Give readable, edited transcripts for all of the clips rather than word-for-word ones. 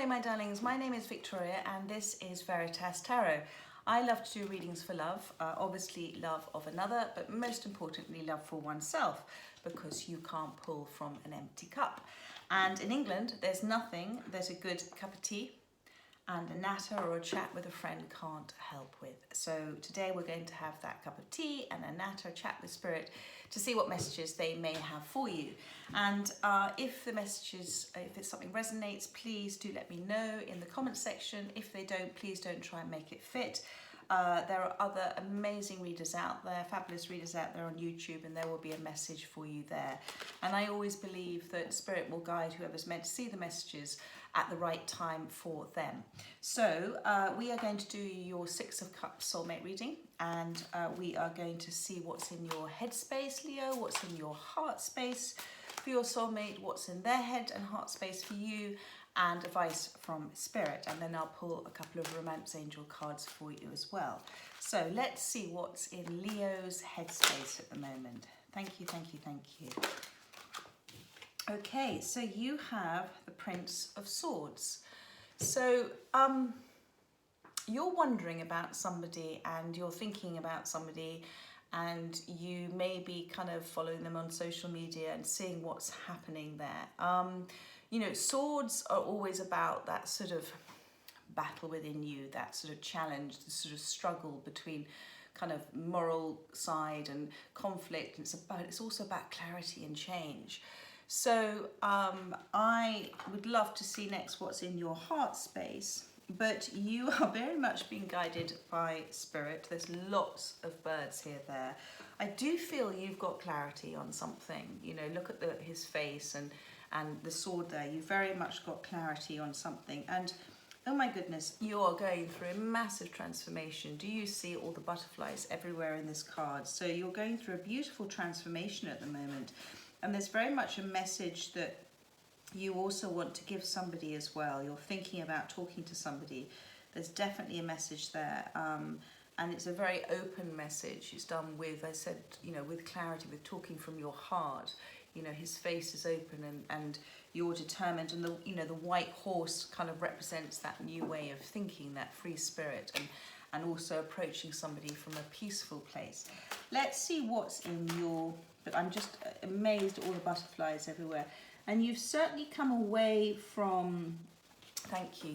Hello my darlings, my name is Victoria and this is Veritas Tarot. I love to do readings for love, obviously love of another, but most importantly love for oneself, because you can't pull from an empty cup. And in England there's a good cup of tea and a natter or a chat with a friend can't help with. So today we're going to have that cup of tea and a natter, chat with spirit, to see what messages they may have for you. And if the messages, if it's something resonates, please do let me know in the comment section. If they don't, please don't try and make it fit. There are other amazing readers out there, fabulous readers out there on YouTube, and there will be a message for you there. And I always believe that Spirit will guide whoever's meant to see the messages at the right time for them. So we are going to do your Six of Cups soulmate reading, and we are going to see what's in your headspace, Leo, what's in your heart space for your soulmate, what's in their head and heart space for you, and advice from Spirit. And then I'll pull a couple of romance angel cards for you as well. So let's see what's in Leo's headspace at the moment. Thank you, thank you, thank you. Okay, so you have the Prince of Swords. So you're wondering about somebody and you're thinking about somebody, and you may be kind of following them on social media and seeing what's happening there. You know, swords are always about that sort of battle within you, that sort of challenge, the sort of struggle between kind of moral side and conflict. It's also about clarity and change. So I would love to see next what's in your heart space, but you are very much being guided by Spirit. There's lots of birds here, there. I do feel you've got clarity on something. You know, look at his face and the sword there. You've very much got clarity on something. And oh my goodness, you are going through a massive transformation. Do you see all the butterflies everywhere in this card? So you're going through a beautiful transformation at the moment. And there's very much a message that you also want to give somebody as well. You're thinking about talking to somebody. There's definitely a message there. And it's a very open message. It's done with, I said, you know, with clarity, with talking from your heart. You know, his face is open and you're determined. And the white horse kind of represents that new way of thinking, that free spirit, and also approaching somebody from a peaceful place. Let's see what's in your, but I'm just amazed at all the butterflies everywhere. And you've certainly come away from, thank you,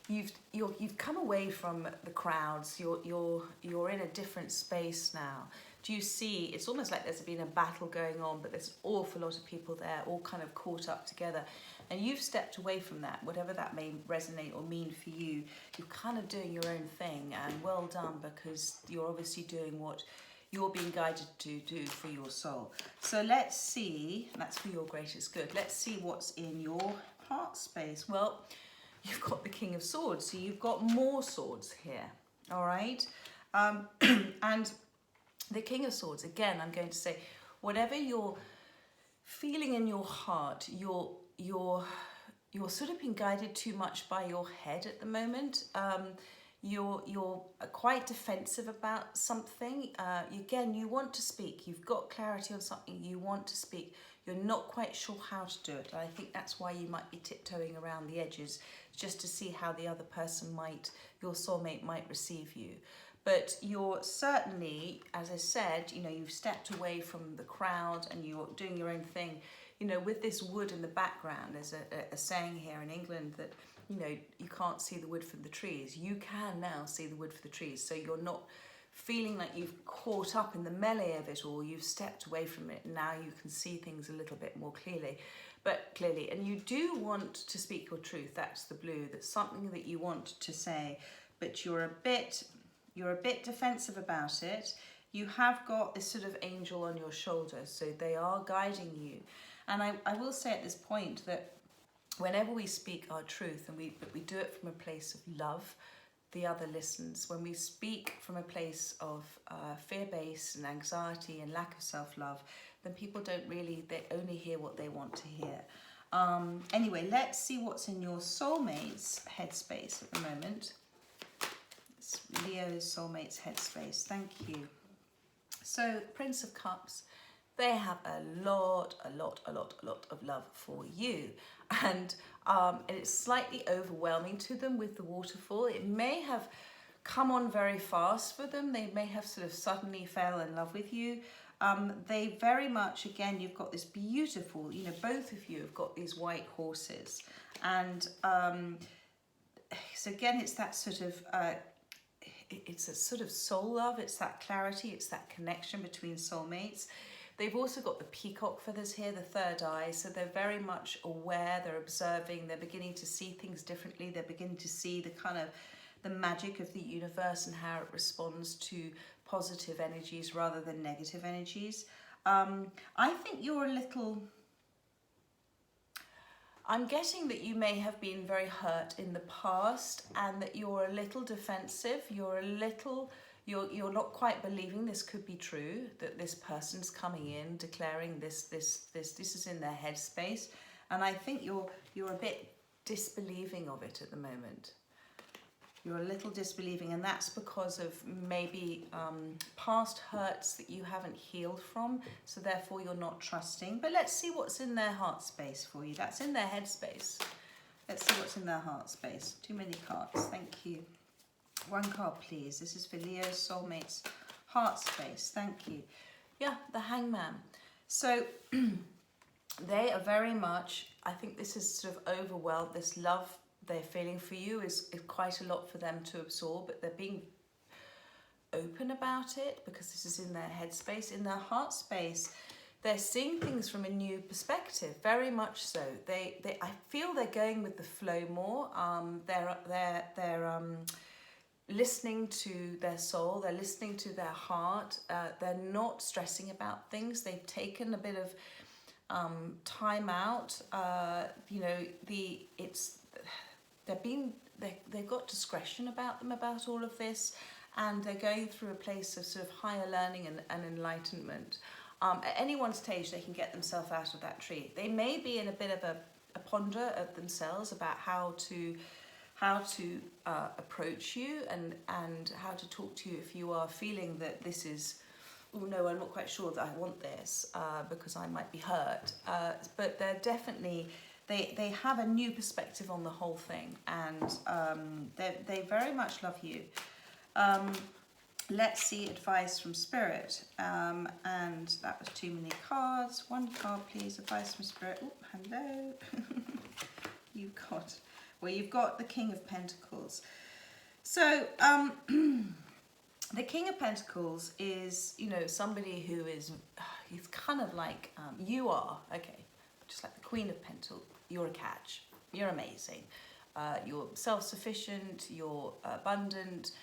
you've come away from the crowds. You're in a different space now. Do you see, it's almost like there's been a battle going on, but there's an awful lot of people there, all kind of caught up together. And you've stepped away from that, whatever that may resonate or mean for you. You're kind of doing your own thing, and well done, because you're obviously doing what you're being guided to do for your soul. So let's see, that's for your greatest good. Let's see what's in your heart space. Well, you've got the King of Swords, so you've got more swords here, all right? And the King of Swords, again, I'm going to say, whatever you're feeling in your heart, you're sort of being guided too much by your head at the moment. You're quite defensive about something. Again, you want to speak. You've got clarity on something. You want to speak. You're not quite sure how to do it. And I think that's why you might be tiptoeing around the edges, just to see how the other person your soulmate might receive you. But you're certainly, as I said, you know, you've stepped away from the crowd and you're doing your own thing. You know, with this wood in the background, there's a saying here in England that, you know, you can't see the wood from the trees. You can now see the wood for the trees. So you're not feeling like you've caught up in the melee of it all. You've stepped away from it. Now you can see things a little bit more clearly. And you do want to speak your truth. That's the blue. That's something that you want to say, but you're a bit defensive about it. You have got this sort of angel on your shoulder, so they are guiding you. And I will say at this point that whenever we speak our truth, and we do it from a place of love, the other listens. When we speak from a place of fear-based and anxiety and lack of self-love, then people they only hear what they want to hear. Anyway, let's see what's in your soulmate's headspace at the moment. It's Leo's soulmate's headspace. Thank you. So, Prince of Cups, they have a lot of love for you. And and it's slightly overwhelming to them with the waterfall. It may have come on very fast for them. They may have sort of suddenly fell in love with you. They very much, again, you've got this beautiful, you know, both of you have got these white horses. And so again, it's that sort of, it's a sort of soul love. It's that clarity. It's that connection between soulmates. They've also got the peacock feathers here, the third eye. So they're very much aware. They're observing. They're beginning to see things differently. They're beginning to see the kind of the magic of the universe and how it responds to positive energies rather than negative energies. I think you're a little... I'm getting that you may have been very hurt in the past and that you're a little defensive. You're a little... You're not quite believing this could be true, that this person's coming in declaring this is in their headspace, and I think you're a bit disbelieving of it at the moment. You're a little disbelieving, and that's because of maybe past hurts that you haven't healed from, so therefore you're not trusting. But let's see what's in their heart space for you. That's in their head space. Let's see what's in their heart space. Too many cards. Thank you. One card, please. This is for Leo's soulmates heart space. Thank you. Yeah, the Hangman. So they are very much, I think this is sort of overwhelmed. This love they're feeling for you is quite a lot for them to absorb, but they're being open about it because this is in their headspace. In their heart space, they're seeing things from a new perspective, very much so. I feel they're going with the flow more. They're listening to their soul, they're listening to their heart, they're not stressing about things. They've taken a bit of time out. You know, they've got discretion about them about all of this, and they're going through a place of sort of higher learning and enlightenment. At any one stage, they can get themselves out of that tree. They may be in a bit of a ponder of themselves about how to approach you and how to talk to you if you are feeling that this is, oh no, I'm not quite sure that I want this because I might be hurt. But they're definitely, they have a new perspective on the whole thing, and they very much love you. Let's see advice from Spirit. And that was too many cards. One card, please. Advice from Spirit. Oh, hello. You've got the King of Pentacles. So the King of Pentacles is, you know, somebody who is, he's kind of like you are. Okay, just like the Queen of Pentacles. You're a catch. You're amazing. You're self-sufficient. You're abundant.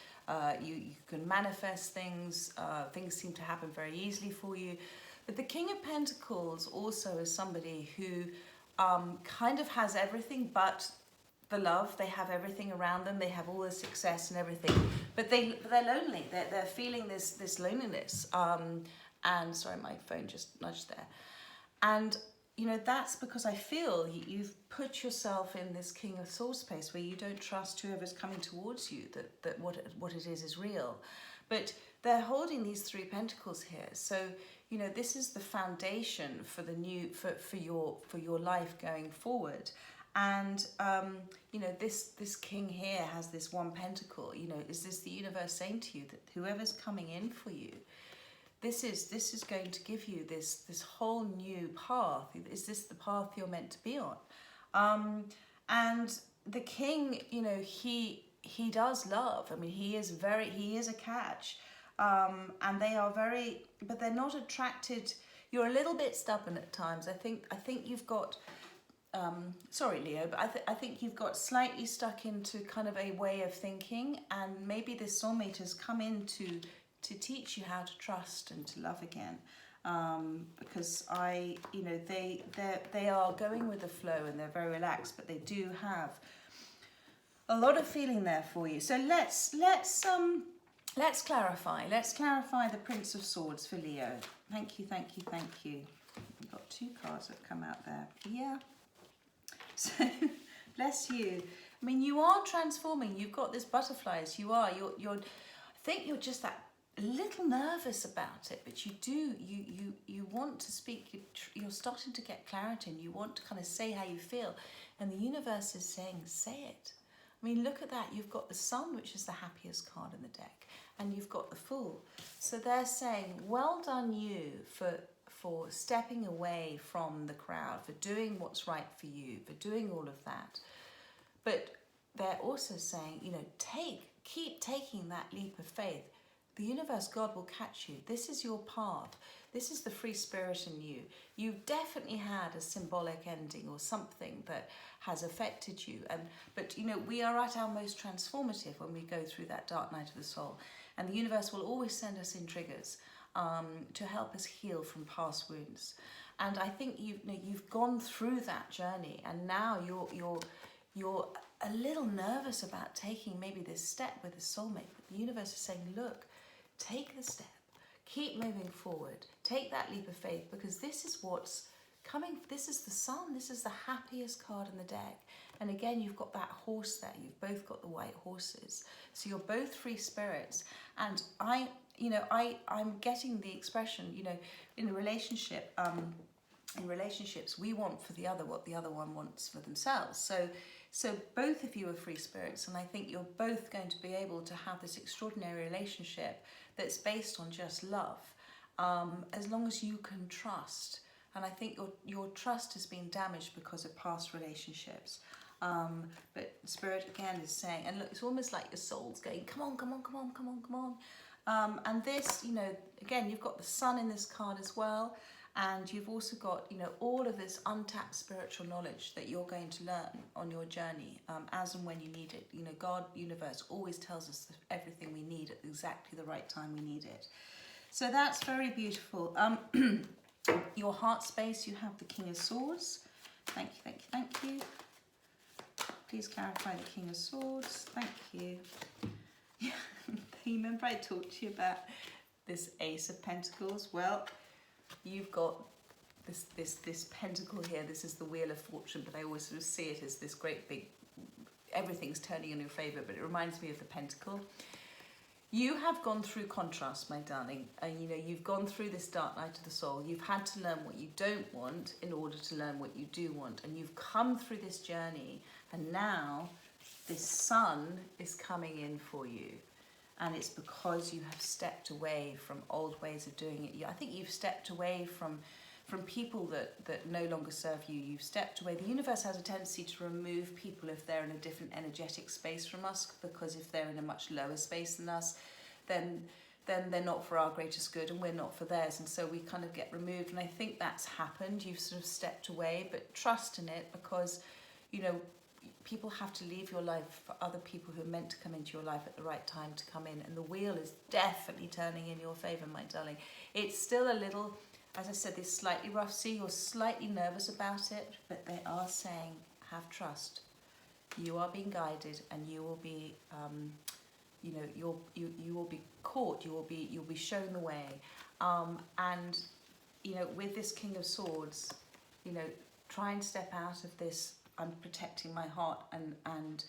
You can manifest things. Things seem to happen very easily for you. But the King of Pentacles also is somebody who kind of has everything but the love. They have everything around them. They have all the success and everything. But they're lonely. They're feeling this loneliness. And sorry, my phone just nudged there. And you know, that's because I feel you've put yourself in this King of Swords space where you don't trust whoever's coming towards you, that what it is real. But they're holding these three pentacles here. So, you know, this is the foundation for the new, for your life going forward. And, you know, this king here has this one pentacle. You know, is this the universe saying to you that whoever's coming in for you, this is going to give you this whole new path? Is this the path you're meant to be on? And the king, you know, he does love. I mean, he is a catch. And they are very, but they're not attracted. You're a little bit stubborn at times. I think you've got, sorry Leo, but I think you've got slightly stuck into kind of a way of thinking, and maybe this soulmate has come in to teach you how to trust and to love again. Because you know, they are going with the flow and they're very relaxed, but they do have a lot of feeling there for you. So let's clarify. Let's clarify the Prince of Swords for Leo. Thank you. We've got two cards that have come out there. Yeah. So bless you. I mean, you are transforming. You've got this butterflies. You're. I think you're just that little nervous about it, but you want to speak. You're starting to get clarity, and you want to kind of say how you feel. And the universe is saying, say it. I mean, look at that. You've got the Sun, which is the happiest card in the deck, and you've got the Fool. So they're saying, well done you for stepping away from the crowd, for doing what's right for you, for doing all of that. But they're also saying, you know, keep taking that leap of faith. The universe, God will catch you. This is your path. This is the free spirit in you. You've definitely had a symbolic ending or something that has affected you. But you know, we are at our most transformative when we go through that dark night of the soul. And the universe will always send us in triggers to help us heal from past wounds. And I think you've gone through that journey, and now you're a little nervous about taking maybe this step with a soulmate. But the universe is saying, look, take the step, keep moving forward, take that leap of faith, because this is what's coming. This is the Sun. This is the happiest card in the deck. And again, you've got that horse there. You've both got the white horses. So you're both free spirits. And I'm getting the expression, you know, in a relationship, in relationships, we want for the other what the other one wants for themselves. So both of you are free spirits, and I think you're both going to be able to have this extraordinary relationship that's based on just love, as long as you can trust. And I think your trust has been damaged because of past relationships. But Spirit again is saying, and look, it's almost like your soul's going, come on, come on, come on, come on, come on. And this, you know, again, you've got the Sun in this card as well. And you've also got, you know, all of this untapped spiritual knowledge that you're going to learn on your journey, as and when you need it. You know, God, universe always tells us everything we need at exactly the right time we need it. So that's very beautiful. Your heart space, you have the King of Swords. Thank you, thank you, thank you. Please clarify the King of Swords. Thank you. Yeah, you remember I talked to you about this Ace of Pentacles? Well, you've got this pentacle here. This is the Wheel of Fortune, but I always sort of see it as this great big, everything's turning in your favour, but it reminds me of the pentacle. You have gone through contrast, my darling, and you know, you've gone through this dark night of the soul. You've had to learn what you don't want in order to learn what you do want, and you've come through this journey, and now this Sun is coming in for you. And it's because you have stepped away from old ways of doing it. I think you've stepped away from people that no longer serve you. You've stepped away. The universe has a tendency to remove people if they're in a different energetic space from us, because if they're in a much lower space than us, then they're not for our greatest good and we're not for theirs. And so we kind of get removed. And I think that's happened. You've sort of stepped away, but trust in it, because, you know, people have to leave your life for other people who are meant to come into your life at the right time to come in. And the wheel is definitely turning in your favour, my darling. It's still a little, as I said, this slightly rough sea. You're slightly nervous about it, but they are saying, have trust. You are being guided, and you will be, you know, you will be caught. You'll be shown the way. And you know, with this King of Swords, you know, try and step out of this, I'm protecting my heart, and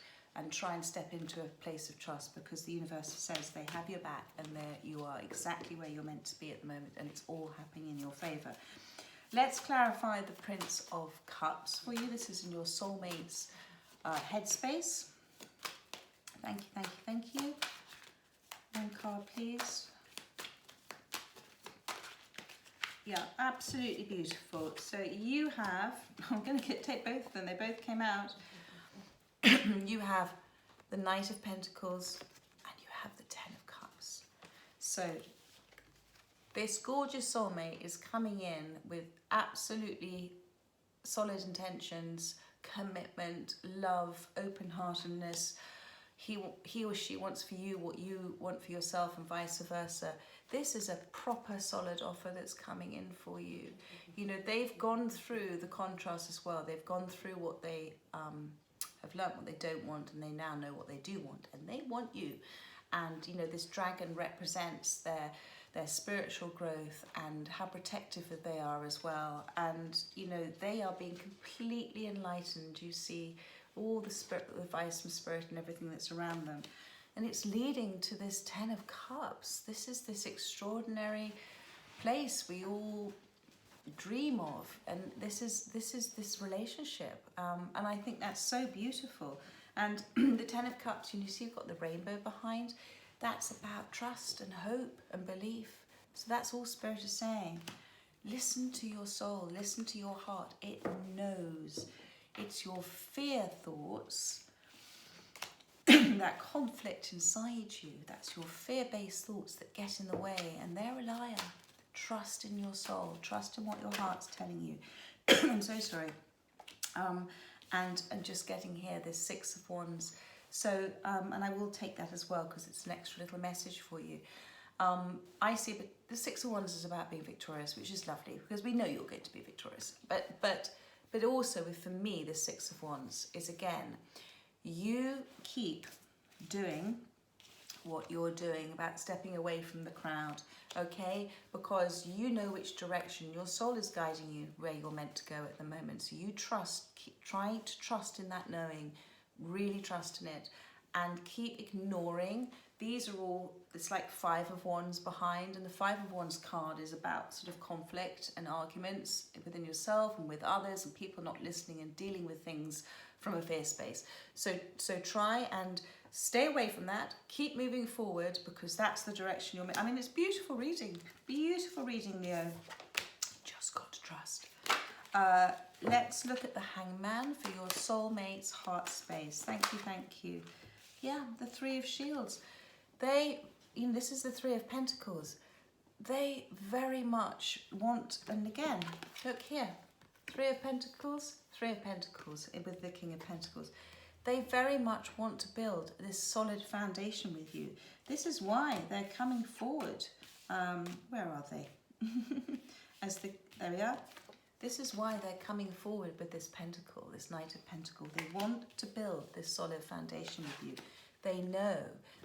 try and step into a place of trust, because the universe says they have your back, and you are exactly where you're meant to be at the moment, and it's all happening in your favour. Let's clarify the Prince of Cups for you. This is in your soulmate's headspace. Thank you, thank you, thank you. One card, please. Yeah, absolutely beautiful. So you have, I'm going to take both of them, they both came out. You have the Knight of Pentacles and you have the Ten of Cups. So this gorgeous soulmate is coming in with absolutely solid intentions, commitment, love, open-heartedness. He or she wants for you what you want for yourself, and vice versa. This is a proper solid offer that's coming in for you. You know, they've gone through the contrast as well. They've gone through what they have learned, what they don't want, and they now know what they do want, and they want you. And you know, this dragon represents their spiritual growth and how protective they are as well. And you know, they are being completely enlightened. You see all the spirit, the advice from Spirit and everything that's around them. And it's leading to this Ten of Cups. This is this extraordinary place we all dream of. And this is this relationship, and I think that's so beautiful. And the Ten of Cups, you see you've got the rainbow behind. That's about trust and hope and belief. So that's all Spirit is saying. Listen to your soul, listen to your heart. It knows. It's your fear thoughts, that conflict inside you, that's your fear-based thoughts that get in the way, and they're a liar. Trust in your soul, trust in what your heart's telling you. I'm so sorry. And just getting here, this Six of Wands. So, and I will take that as well because it's an extra little message for you. I see the Six of Wands is about being victorious, which is lovely because we know you're going to be victorious. But also, for me, the Six of Wands is, again, you keep doing what you're doing about stepping away from the crowd, okay? Because you know which direction your soul is guiding you, where you're meant to go at the moment. So you trust, keep trying to trust in that knowing, really trust in it, and keep ignoring. These are all, it's like Five of Wands behind, and the Five of Wands card is about sort of conflict and arguments within yourself and with others, and people not listening and dealing with things from a fear space. So try and stay away from that. Keep moving forward because that's the direction you're. I mean, it's beautiful reading, Leo. Just got to trust. Let's look at the Hangman for your soulmate's heart space. Thank you. Yeah, the Three of Shields. This is the Three of Pentacles. They very much want, and again, look here, Three of Pentacles with the King of Pentacles. They very much want to build this solid foundation with you. This is why they're coming forward. Where are they? There we are. This is why they're coming forward with this Pentacle, this Knight of Pentacles. They want to build this solid foundation with you. They know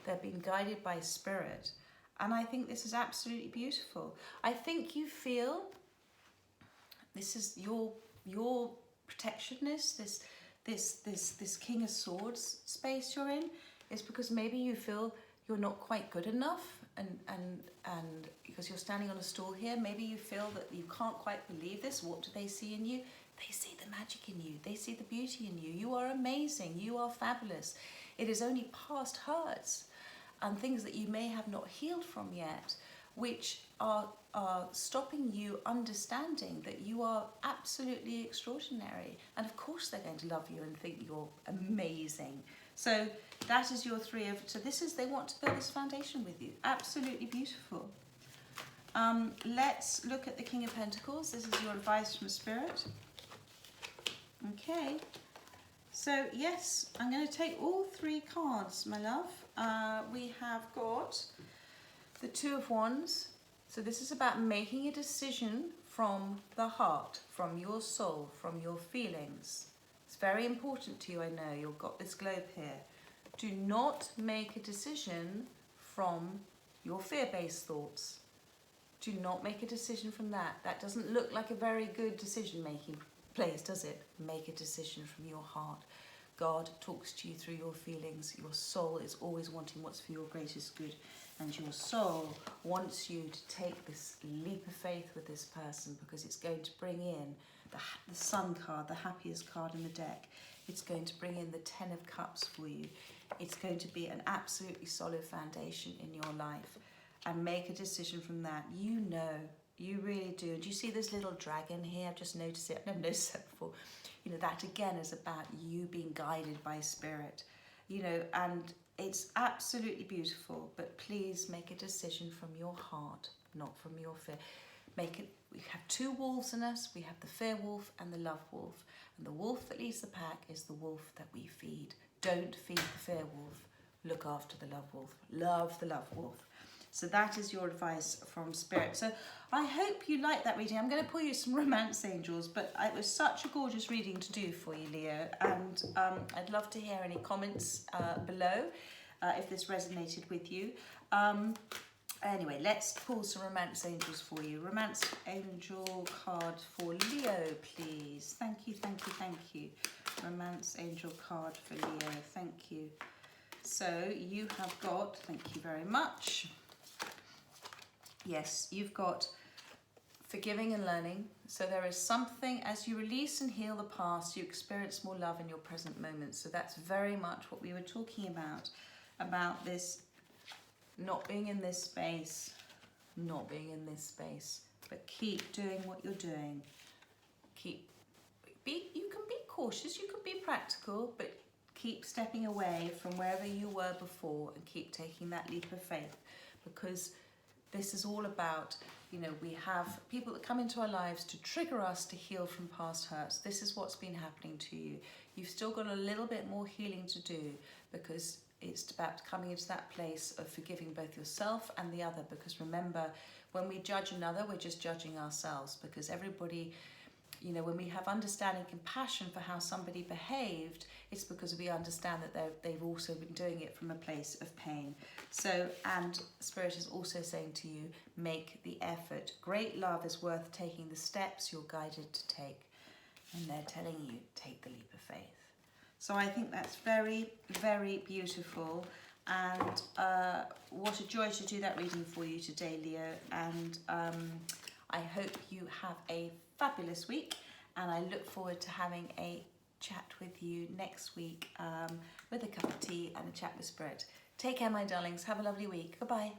they're being guided by Spirit. And I think this is absolutely beautiful. I think you feel this is your protectiveness, this King of Swords space you're in, is because maybe you feel you're not quite good enough, and because you're standing on a stool here, maybe you feel that you can't quite believe this. What do they see in you? They see the magic in you. They see the beauty in you. You are amazing. You are fabulous. It is only past hurts and things that you may have not healed from yet, which are stopping you understanding that you are absolutely extraordinary. And of course they're going to love you and think you're amazing. So that is your Three of, so this is, they want to build this foundation with you. Absolutely beautiful. Let's look at the King of Pentacles. This is your advice from Spirit. Okay. So yes, I'm going to take all three cards, my love. We have got the Two of Wands. So this is about making a decision from the heart, from your soul, from your feelings. It's very important to you, I know. You've got this globe here. Do not make a decision from your fear-based thoughts. Do not make a decision from that. That doesn't look like a very good decision-making place, does it? Make a decision from your heart. God talks to you through your feelings. Your soul is always wanting what's for your greatest good. And your soul wants you to take this leap of faith with this person because it's going to bring in the Sun card, the happiest card in the deck. It's going to bring in the Ten of Cups for you. It's going to be an absolutely solid foundation in your life. And make a decision from that. You know, you really do. Do you see this little dragon here? I've just noticed it. I've never noticed that before. You know, that again is about you being guided by Spirit. You know, and it's absolutely beautiful. But please make a decision from your heart, not from your fear. Make it. We have two wolves in us. We have the fear wolf and the love wolf. And the wolf that leads the pack is the wolf that we feed. Don't feed the fear wolf. Look after the love wolf. Love the love wolf. So that is your advice from Spirit. So I hope you like that reading. I'm going to pull you some romance angels, but it was such a gorgeous reading to do for you, Leo. And I'd love to hear any comments below if this resonated with you. Anyway, let's pull some romance angels for you. Romance angel card for Leo, please. Thank you. Romance angel card for Leo. Thank you. So you have got, thank you very much. Yes, you've got forgiving and learning. So there is something, as you release and heal the past, you experience more love in your present moment. So that's very much what we were talking about this not being in this space, not being in this space, but keep doing what you're doing. You can be cautious, you can be practical, but keep stepping away from wherever you were before and keep taking that leap of faith, because this is all about, you know, we have people that come into our lives to trigger us to heal from past hurts. This is what's been happening to you. You've still got a little bit more healing to do, because it's about coming into that place of forgiving both yourself and the other. Because remember, when we judge another, we're just judging ourselves, because everybody, you know, when we have understanding, compassion for how somebody behaved, it's because we understand that they've also been doing it from a place of pain. So, and Spirit is also saying to you, make the effort. Great love is worth taking the steps you're guided to take. And they're telling you, take the leap of faith. So I think that's very, very beautiful. And what a joy to do that reading for you today, Leo. And I hope you have a fabulous week, and I look forward to having a chat with you next week with a cup of tea and a chat with Spirit. Take care, my darlings. Have a lovely week. Goodbye.